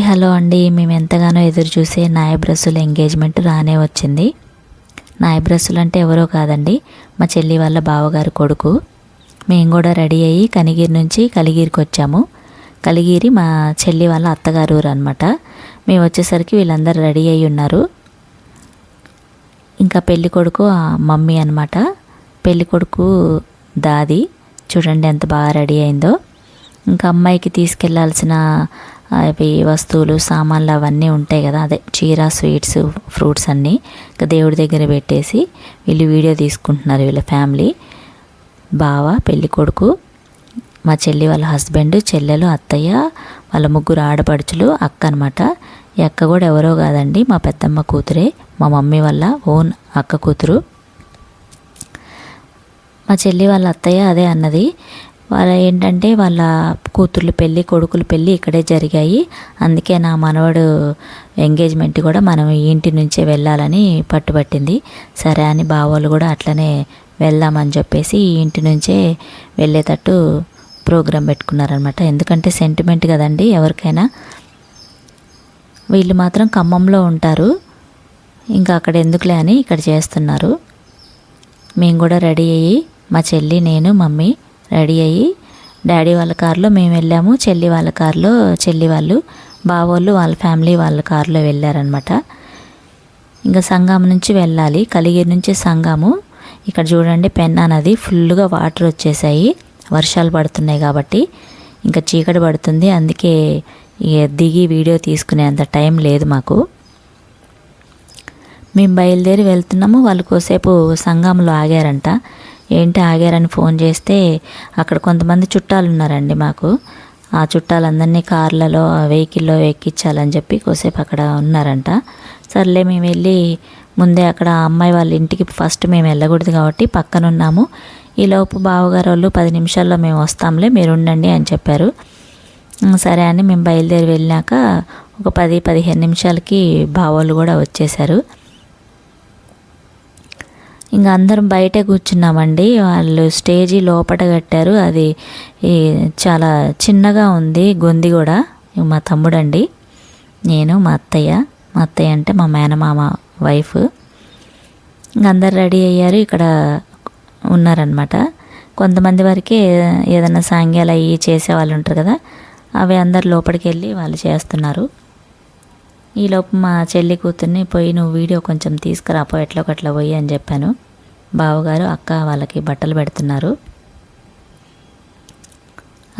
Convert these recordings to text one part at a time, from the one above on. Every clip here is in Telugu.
హలో అండి, మేము ఎంతగానో ఎదురు చూసే నాయబ్రస్సుల ఎంగేజ్మెంట్ రానే వచ్చింది. నాయబ్రస్సులు అంటే ఎవరో కాదండి, మా చెల్లి వాళ్ళ బావగారు కొడుకు. మేము కూడా రెడీ అయ్యి కనిగిరి నుంచి కలిగిరికి వచ్చాము. కలిగిరి మా చెల్లి వాళ్ళ అత్తగారు ఊరు అనమాట. మేము వచ్చేసరికి వీళ్ళందరూ రెడీ అయ్యి ఉన్నారు. ఇంకా పెళ్ళి కొడుకు మమ్మీ అనమాట. పెళ్ళి కొడుకు దాది. చూడండి ఎంత బాగా రెడీ అయిందో. ఇంకా అమ్మాయికి తీసుకెళ్లాల్సిన అవి వస్తువులు సామాన్లు అవన్నీ ఉంటాయి కదా, అదే చీర, స్వీట్స్, ఫ్రూట్స్ అన్నీ ఇంకా దేవుడి దగ్గర పెట్టేసి వీళ్ళు వీడియో తీసుకుంటున్నారు. వీళ్ళ ఫ్యామిలీ, బావ, పెళ్ళి కొడుకు, మా చెల్లి వాళ్ళ హస్బెండ్, చెల్లెలు, అత్తయ్య, వాళ్ళ ముగ్గురు ఆడపడుచులు, అక్క అనమాట. ఈ అక్క కూడా ఎవరో కాదండి, మా పెద్దమ్మ కూతురే, మా మమ్మీ వాళ్ళ ఓన్ అక్క కూతురు. మా చెల్లి వాళ్ళ అత్తయ్య అదే అన్నది, వాళ్ళ ఏంటంటే వాళ్ళ కూతుర్ల పెళ్ళి, కొడుకుల పెళ్ళి ఇక్కడే జరిగాయి, అందుకే నా మనవడు ఎంగేజ్మెంట్ కూడా మనం ఈ ఇంటి నుంచే వెళ్ళాలని పట్టుబట్టింది. సరే అని బావోళ్ళు కూడా అట్లనే వెళ్దామని చెప్పేసి ఈ ఇంటి నుంచే వెళ్ళేటట్టు ప్రోగ్రాం పెట్టుకున్నారనమాట. ఎందుకంటే సెంటిమెంట్ కదండి ఎవరికైనా. వీళ్ళు మాత్రం ఖమ్మంలో ఉంటారు, ఇంకా అక్కడ ఎందుకులే అని ఇక్కడ చేస్తున్నారు. మేము కూడా రెడీ అయ్యి, మా చెల్లి, నేను, మమ్మీ రెడీ అయ్యి డాడీ వాళ్ళ కారులో మేము వెళ్ళాము. చెల్లి వాళ్ళ కారులో చెల్లి వాళ్ళు, బావోళ్ళు వాళ్ళ ఫ్యామిలీ వాళ్ళ కారులో వెళ్ళారనమాట. ఇంకా సంగం నుంచి వెళ్ళాలి, కలిగిరి నుంచి సంగము. ఇక్కడ చూడండి పెన్నా నది ఫుల్గా వాటర్ వచ్చేసాయి, వర్షాలు పడుతున్నాయి కాబట్టి. ఇంకా చీకటి పడుతుంది, అందుకే దిగి వీడియో తీసుకునే అంత టైం లేదు మాకు. మేము బయలుదేరి వెళ్తున్నాము. వాళ్ళు కోసేపు సంగంలో ఆగారంట. ఏంటి ఆగారని ఫోన్ చేస్తే అక్కడ కొంతమంది చుట్టాలు ఉన్నారండి మాకు. ఆ చుట్టాలందరినీ కార్లలో, వెహికల్లో ఎక్కించాలని చెప్పి కోసేపు అక్కడ ఉన్నారంట. సర్లే మేము వెళ్ళి ముందే అక్కడ అమ్మాయి వాళ్ళ ఇంటికి ఫస్ట్ మేము వెళ్ళకూడదు కాబట్టి పక్కన ఉన్నాము. ఈలోపు బావగారు వాళ్ళు 10 నిమిషాల్లో మేము వస్తాంలే, మీరు ఉండండి అని చెప్పారు. సరే అని మేము బయలుదేరి వెళ్ళాక ఒక 10-15 నిమిషాలకి బావోళ్ళు కూడా వచ్చేసారు. ఇంకా అందరం బయటే కూర్చున్నామండి. వాళ్ళు స్టేజీ లోపట కట్టారు, అది చాలా చిన్నగా ఉంది, గొంది కూడా. మా తమ్ముడండి, నేను, మా అత్తయ్య అంటే మా మేనమామ వైఫ్. ఇంక అందరు రెడీ అయ్యారు, ఇక్కడ ఉన్నారనమాట. కొంతమంది వరకే ఏదైనా సాంగ్యాలు అవి చేసేవాళ్ళు ఉంటారు కదా, అవి అందరు లోపలికి వెళ్ళి వాళ్ళు చేస్తున్నారు. ఈలోపు మా చెల్లి కూతుర్ని పోయి నువ్వు వీడియో కొంచెం తీసుకురాపో, ఎట్లా ఒకట్లా పోయి అని చెప్పాను. బావగారు అక్క వాళ్ళకి బట్టలు పెడుతున్నారు.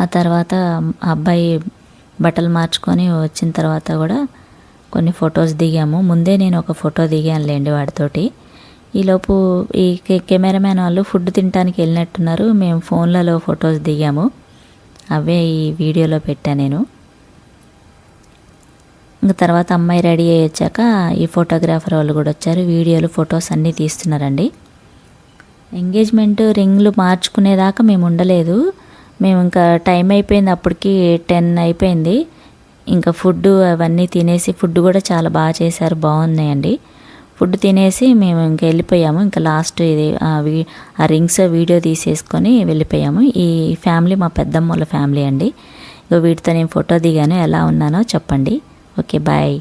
ఆ తర్వాత అబ్బాయి బట్టలు మార్చుకొని వచ్చిన తర్వాత కూడా కొన్ని ఫొటోస్ దిగాము. ముందే నేను ఒక ఫోటో దిగానులేండి వాడితోటి. ఈలోపు ఈ కెమెరామ్యాన్ వాళ్ళు ఫుడ్ తినడానికి వెళ్ళినట్టున్నారు. మేము ఫోన్లలో ఫొటోస్ దిగాము, అవే ఈ వీడియోలో పెట్టాను నేను. ఇంకా తర్వాత అమ్మాయి రెడీ అయ్యి వచ్చాక ఈ ఫోటోగ్రాఫర్ వాళ్ళు కూడా వచ్చారు, వీడియోలు, ఫొటోస్ అన్నీ తీస్తున్నారండి. ఎంగేజ్మెంట్ రింగ్లు మార్చుకునేదాకా మేము ఉండలేదు. మేము ఇంకా టైం అయిపోయింది, అప్పటికి 10 అయిపోయింది. ఇంకా ఫుడ్ అవన్నీ తినేసి, ఫుడ్ కూడా చాలా బాగా చేశారు, బాగున్నాయండి. ఫుడ్ తినేసి మేము ఇంకా వెళ్ళిపోయాము. ఇంకా లాస్ట్ ఇది ఆ రింగ్స్ వీడియో తీసేసుకొని వెళ్ళిపోయాము. ఈ ఫ్యామిలీ మా పెద్దమ్మ వాళ్ళ ఫ్యామిలీ అండి. ఇక వీటితో నేను ఫోటో దిగాను, ఎలా ఉన్నానో చెప్పండి. Okay, bye.